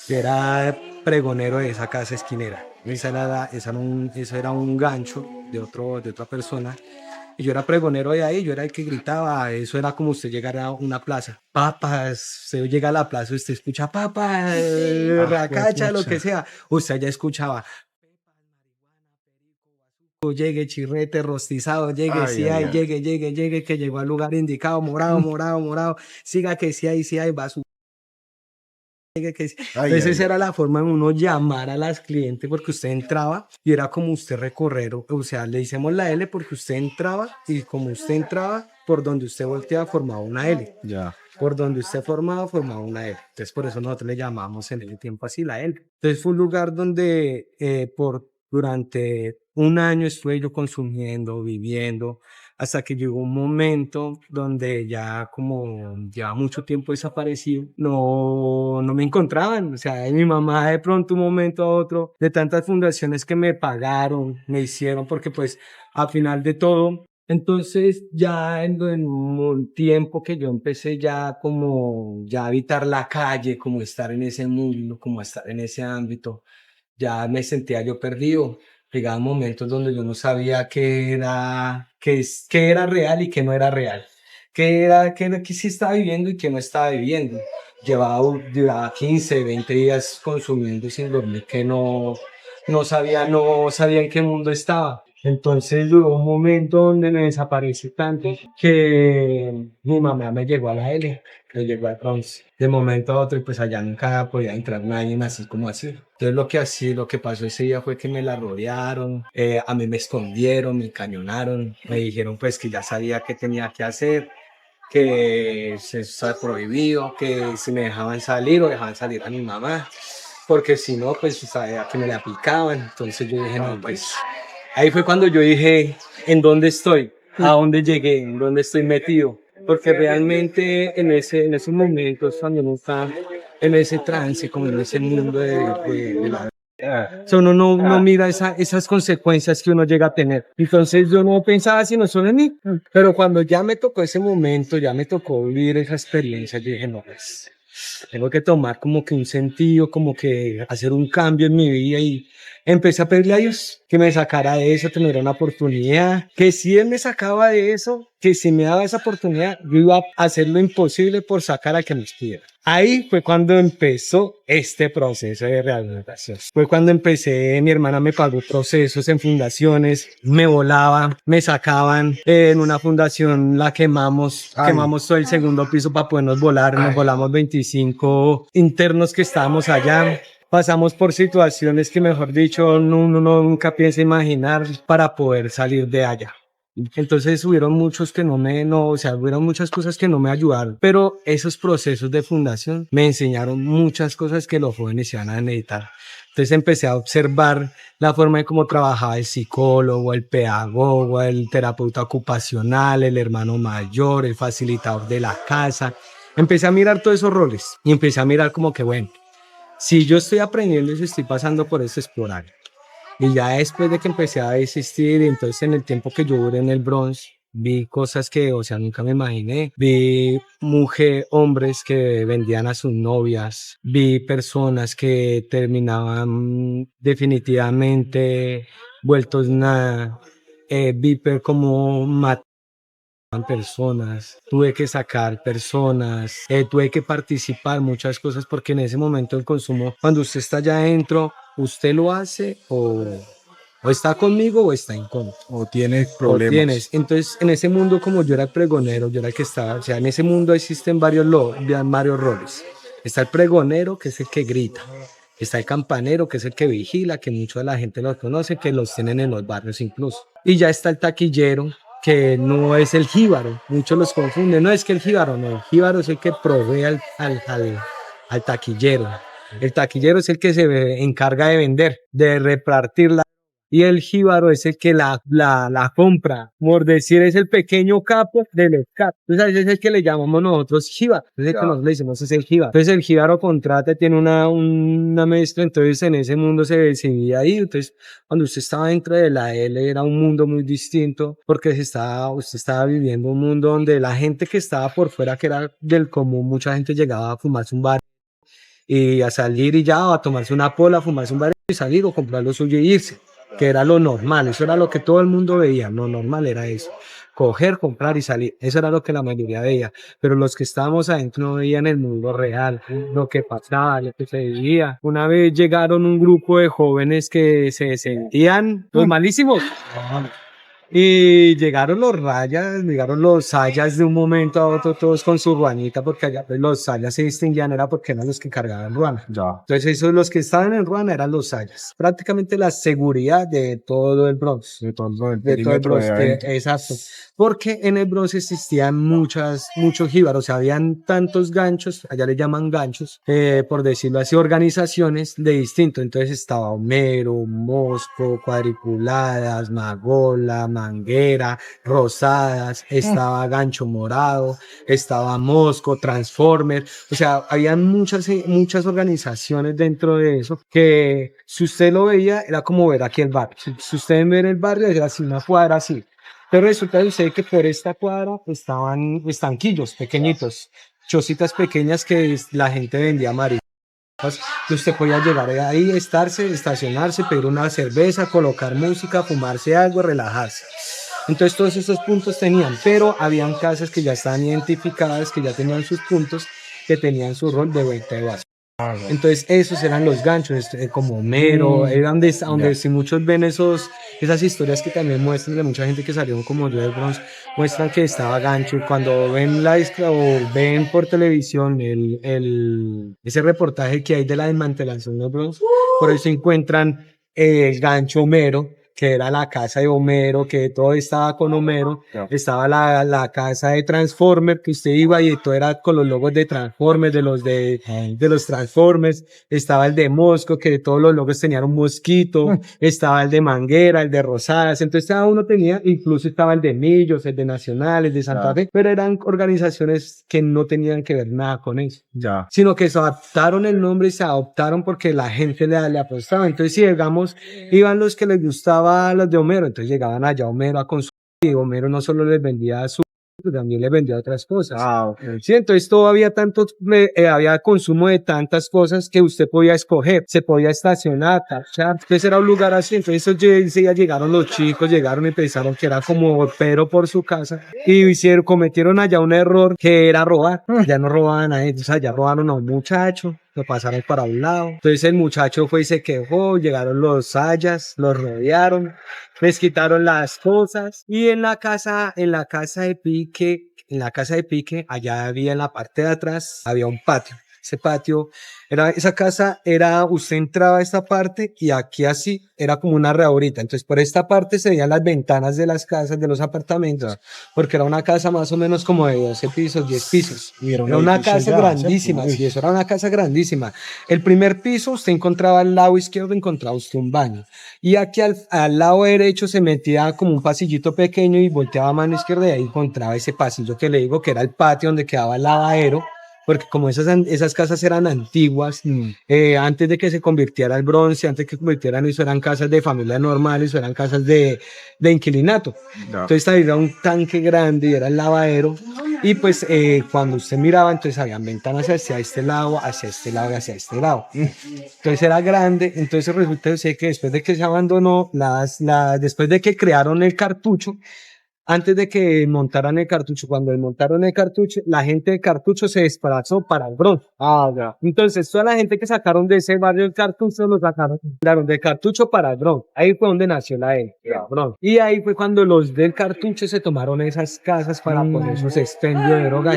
Yo era pregonero de esa casa esquinera. Eso era un gancho de otra persona. Y yo era pregonero de ahí, yo era el que gritaba. Eso era como usted llegar a una plaza. Papas, usted llega a la plaza, usted escucha papas, Ah, racacha, lo que pucha. sea. Usted ya escuchaba. Llegue, chirrete, rostizado, llegue, Ay, si ay, hay, ay. llegue, que llegó al lugar indicado, morado, morado, morado. Siga que si hay, va su Ay, entonces ay, esa era ay. la forma de uno llamar a las clientes porque usted entraba y era como usted recorrer, o sea, le hicimos la L porque usted entraba y como usted entraba, por donde usted volteaba formaba una L. Ya. Por donde usted formaba una L. Entonces por eso nosotros le llamamos en ese tiempo así la L. Entonces fue un lugar donde durante un año estuve yo consumiendo, viviendo, hasta que llegó un momento donde ya como lleva mucho tiempo desaparecido, no me encontraban, o sea, mi mamá de pronto un momento a otro, de tantas fundaciones que me pagaron, me hicieron, porque pues al final de todo, entonces ya en un tiempo que yo empecé ya como ya a habitar la calle, como estar en ese mundo, como estar en ese ámbito, ya me sentía yo perdido. Llegaban momentos donde yo no sabía qué era real y qué no era real. Qué sí estaba viviendo y qué no estaba viviendo. Llevaba 15, 20 días consumiendo sin dormir que no sabía en qué mundo estaba. Entonces llegó un momento donde me desaparecí tanto que mi mamá me llegó a la L, me llegó al Bronx. De momento a otro, y pues allá nunca podía entrar nadie así como así. Entonces lo que pasó ese día fue que me la rodearon, a mí me escondieron, me encañonaron, me dijeron pues que ya sabía qué tenía que hacer, que eso está prohibido, que si me dejaban salir o dejaban salir a mi mamá, porque si no, pues sabía que me la aplicaban. Entonces yo dije, no, pues ahí fue cuando yo dije, ¿en dónde estoy? ¿A dónde llegué? ¿En dónde estoy metido? Porque realmente en esos momentos, cuando uno está en ese trance, como en ese mundo de la o sea, uno no mira esas consecuencias que uno llega a tener. Entonces yo no pensaba sino solo en mí. Pero cuando ya me tocó ese momento, ya me tocó vivir esa experiencia, yo dije, no, pues tengo que tomar como que un sentido, como que hacer un cambio en mi vida y empecé a pedirle a Dios que me sacara de eso, que me diera una oportunidad, que si Él me sacaba de eso, que si me daba esa oportunidad, yo iba a hacer lo imposible por sacar a que me pidiera. Ahí fue cuando empezó este proceso de rehabilitación. Fue cuando empecé, mi hermana me pagó procesos en fundaciones, me volaba, me sacaban en una fundación, la Ay, quemamos todo el segundo piso para podernos volar, nos volamos 25 internos que estábamos allá. Pasamos por situaciones que, mejor dicho, uno nunca piensa imaginar para poder salir de allá. Entonces hubieron muchos que o sea, hubieron muchas cosas que no me ayudaron, pero esos procesos de fundación me enseñaron muchas cosas que los jóvenes se van a necesitar. Entonces empecé a observar la forma de cómo trabajaba el psicólogo, el pedagogo, el terapeuta ocupacional, el hermano mayor, el facilitador de la casa. Empecé a mirar todos esos roles y empecé a mirar como que, bueno, si yo estoy aprendiendo y si estoy pasando por eso, explorar. Y ya después de que empecé a desistir, entonces en el tiempo que yo duré en el Bronx, vi cosas que, o sea, nunca me imaginé. Vi hombres que vendían a sus novias, vi personas que terminaban definitivamente vueltos nada, como mataban personas, tuve que sacar personas, tuve que participar muchas cosas porque en ese momento el consumo, cuando usted está allá adentro, usted lo hace o está conmigo o está en contra. o tienes O problemas. tienes. Entonces, en ese mundo, como yo era el pregonero, yo era el que estaba, o sea, en ese mundo existen varios roles. Está el pregonero, que es el que grita. Está el campanero, que es el que vigila, que mucha de la gente los conoce, que los tienen en los barrios incluso. Y ya está el taquillero, que no es el jíbaro. Muchos los confunden. No es que el jíbaro, no. El jíbaro es el que provee al taquillero. El taquillero es el que se encarga de vender, de repartir la y el jíbaro es el que la compra. Por decir, es el pequeño capo del escape. Entonces, ese es el que le llamamos nosotros jíbaro. Entonces, el que nosotros le decimos es el jíbaro. Entonces, el jíbaro contrata, tiene una mezcla. Entonces, en ese mundo se decidía ahí. Entonces, cuando usted estaba dentro de la L, era un mundo muy distinto porque usted estaba viviendo un mundo donde la gente que estaba por fuera, que era del común, mucha gente llegaba a fumarse un bar y a salir y ya, o a tomarse una pola, a fumarse un bar y salir o comprar lo suyo y irse, que era lo normal, eso era lo que todo el mundo veía, lo normal era eso. Coger, comprar y salir. Eso era lo que la mayoría veía. Pero los que estábamos adentro no veían el mundo real, lo que pasaba, lo que se vivía. Una vez llegaron un grupo de jóvenes que se sentían los malísimos. Y llegaron los rayas, llegaron los sayas de un momento a otro, todos con su ruanita, porque allá pues, los sayas se distinguían, era porque eran los que cargaban ruana. Ya. Entonces, esos, los que estaban en ruana eran los sayas. Prácticamente la seguridad de todo el Bronx. De todo el De todo el perímetro Bronx, de ahí. exacto. Porque en el Bronx existían muchos jíbaros, o sea, habían tantos ganchos, allá le llaman ganchos, por decirlo así, organizaciones de distinto. Entonces estaba Homero, Mosco, Cuadriculadas, Magola, Manguera, Rosadas, estaba Gancho Morado, estaba Mosco, Transformer, o sea, habían muchas organizaciones dentro de eso que si usted lo veía era como ver aquí el barrio. Si usted ve el barrio era así, una cuadra así. Pero resulta que sé que por esta cuadra estaban estanquillos pequeñitos, chocitas pequeñas que la gente vendía marihuana. Que usted podía llegar ahí, estarse, estacionarse, pedir una cerveza, colocar música, fumarse algo, relajarse. Entonces todos esos puntos tenían, pero habían casas que ya estaban identificadas, que ya tenían sus puntos, que tenían su rol de venta de vaso. Entonces esos eran los ganchos, como Homero, eran donde si muchos ven esas historias que también muestran de mucha gente que salió como yo del Bronx, muestran que estaba gancho. Cuando ven o ven por televisión ese reportaje que hay de la desmantelación del Bronx, por eso encuentran el gancho Homero, que era la casa de Homero, que todo estaba con Homero, estaba la casa de Transformer, que usted iba y todo era con los logos de Transformers, de los Transformers, estaba el de Mosco, que todos los logos tenían un mosquito, estaba el de Manguera, el de Rosadas, entonces cada uno tenía, incluso estaba el de Millos, el de Nacional, el de Santa Fe, pero eran organizaciones que no tenían que ver nada con eso, sino que se adaptaron el nombre y se adoptaron porque la gente le apostaba. Entonces si digamos, iban los que les gustaba a los de Homero, entonces llegaban allá Homero a consumir, y Homero no solo les vendía su, también les vendía otras cosas. Okay. Sí, entonces todo había había consumo de tantas cosas que usted podía escoger, se podía estacionar, tachar, entonces era un lugar así. Entonces ya llegaron los chicos, llegaron y pensaron que era como Pedro por su casa y cometieron allá un error que era robar, ya no robaban a ellos, allá robaron a un muchacho, lo pasaron para un lado. Entonces el muchacho fue y se quejó, llegaron los sayas, los rodearon, les quitaron las cosas y en la casa de Pique, allá había en la parte de atrás, había un patio. Ese patio, esa casa usted entraba a esta parte y aquí así, era como una reahorita. Entonces por esta parte se veían las ventanas de las casas, de los apartamentos, porque era una casa más o menos como de 12 pisos, 10 pisos. Era una casa grandísima, sí, eso era una casa grandísima. El primer piso usted encontraba al lado izquierdo, encontraba usted un baño. Y aquí al lado derecho se metía como un pasillito pequeño y volteaba a mano izquierda y ahí encontraba ese pasillo que le digo que era el patio donde quedaba el lavadero. Porque como esas casas eran antiguas, antes de que se convirtiera al bronce, antes de que convirtieran eso, eran casas de familias normales, o eran casas de inquilinato. Entonces ahí era un tanque grande y era el lavadero. Y pues cuando usted miraba, entonces habían ventanas hacia este lado, hacia este lado y hacia este lado. Entonces era grande. Entonces resulta que después de que se abandonó, después de que crearon el cartucho, antes de que montaran el cartucho, cuando desmontaron el cartucho, la gente de cartucho se desplazó para el Bronx. Entonces, toda la gente que sacaron de ese barrio el cartucho, lo sacaron del cartucho para el Bronx. Ahí fue donde nació la E, el Bronx. Y ahí fue cuando los del cartucho se tomaron esas casas para poner sus expendios de droga.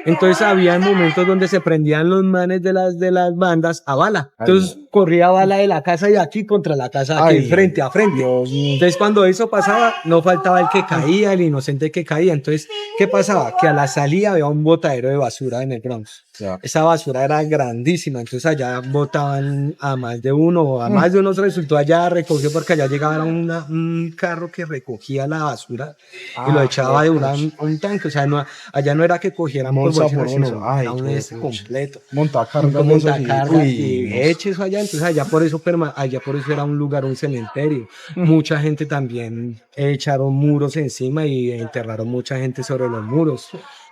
Entonces, había momentos donde se prendían los manes de las bandas a bala. Entonces, corría bala de la casa de aquí contra la casa de aquí, frente a frente. Entonces, cuando eso pasaba, no faltaba el que caía, el inocente que caía. Entonces, ¿qué pasaba? Que a la salida había un botadero de basura en el Bronx. Esa basura era grandísima, entonces allá botaban a más de uno, a más de uno se resultó allá recogió porque allá llegaba un carro que recogía la basura y lo echaba de un tanque, o sea, allá no era que cogieran por bolsas, sino era un completo. Montacarga y eche eso allá, entonces allá por eso era un lugar, un cementerio. Mucha gente también echaron muros encima y enterraron mucha gente sobre los muros.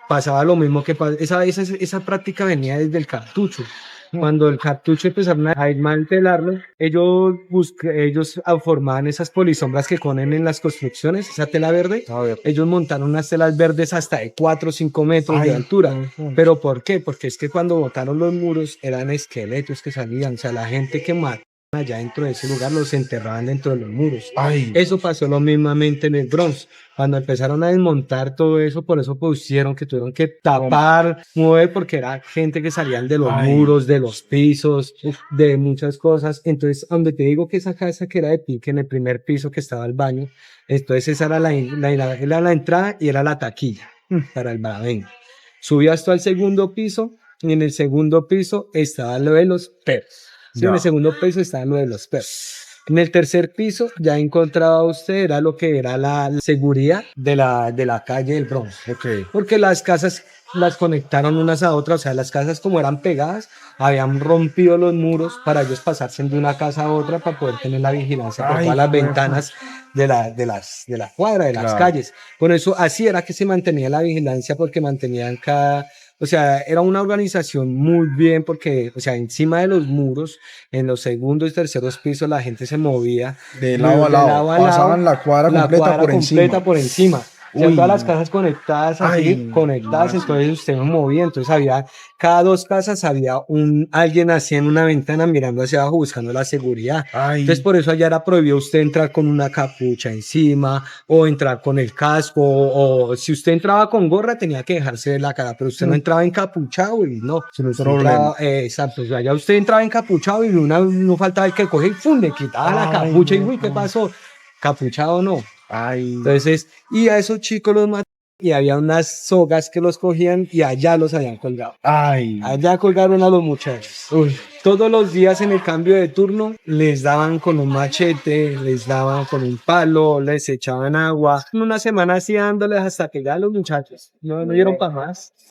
Pasaba lo mismo que esa práctica venía desde el cartucho. Cuando el cartucho empezaron a desmantelarlo, ellos formaban esas polisombras que ponen en las construcciones, esa tela verde. A ver. Ellos montaron unas telas verdes hasta de 4 o 5 metros de Ay, altura. ujú. ¿Pero por qué? Porque es que cuando botaron los muros eran esqueletos que salían, o sea, la gente que mataban allá dentro de ese lugar los enterraban dentro de los muros. Ay. Eso pasó lo mismamente en el Bronx. Cuando empezaron a desmontar todo eso, por eso pusieron que tuvieron que tapar, mover, porque era gente que salían de los Ay. muros, de los pisos, de muchas cosas. Entonces, donde te digo que esa casa que era de pique, en el primer piso que estaba el baño, entonces esa era la entrada y era la taquilla para el Baradén. Subí hasta el segundo piso y en el segundo piso estaba lo de los perros. Sí, en Ya. el segundo piso estaba lo de los perros. En el tercer piso ya encontraba usted era lo que era la seguridad de la calle del Bronx. Ok. Porque las casas las conectaron unas a otras, o sea, las casas como eran pegadas, habían rompido los muros para ellos pasarse de una casa a otra para poder tener la vigilancia por Ay, todas las juepucha. ventanas de la cuadra, de las Claro. calles. Por eso así era que se mantenía la vigilancia porque mantenían o sea, era una organización muy bien porque, o sea, encima de los muros, en los segundos y terceros pisos, la gente se movía De lado a lado. Pasaban la cuadra completa por encima. por encima. O sea, Uy. todas las casas conectadas así, Ay, conectadas, no. entonces usted no movía, entonces cada 2 casas había alguien así en una ventana mirando hacia abajo buscando la seguridad. Ay. Entonces por eso allá era prohibido usted entrar con una capucha encima o entrar con el casco o si usted entraba con gorra tenía que dejarse ver la cara, pero usted no entraba encapuchado y no. Si no Problema. exacto, o sea, allá usted entraba encapuchado y no faltaba el que coge y ¡fum! Le quitaba la Ay, capucha y no. uy, ¿qué pasó? Capuchado no. Ay. Entonces, y a esos chicos los mataron y había unas sogas que los cogían y allá los habían colgado. Ay. Allá colgaron a los muchachos. Uy. Todos los días en el cambio de turno les daban con un machete, les daban con un palo, les echaban agua. Una semana así dándoles hasta que ya los muchachos no dieron para más.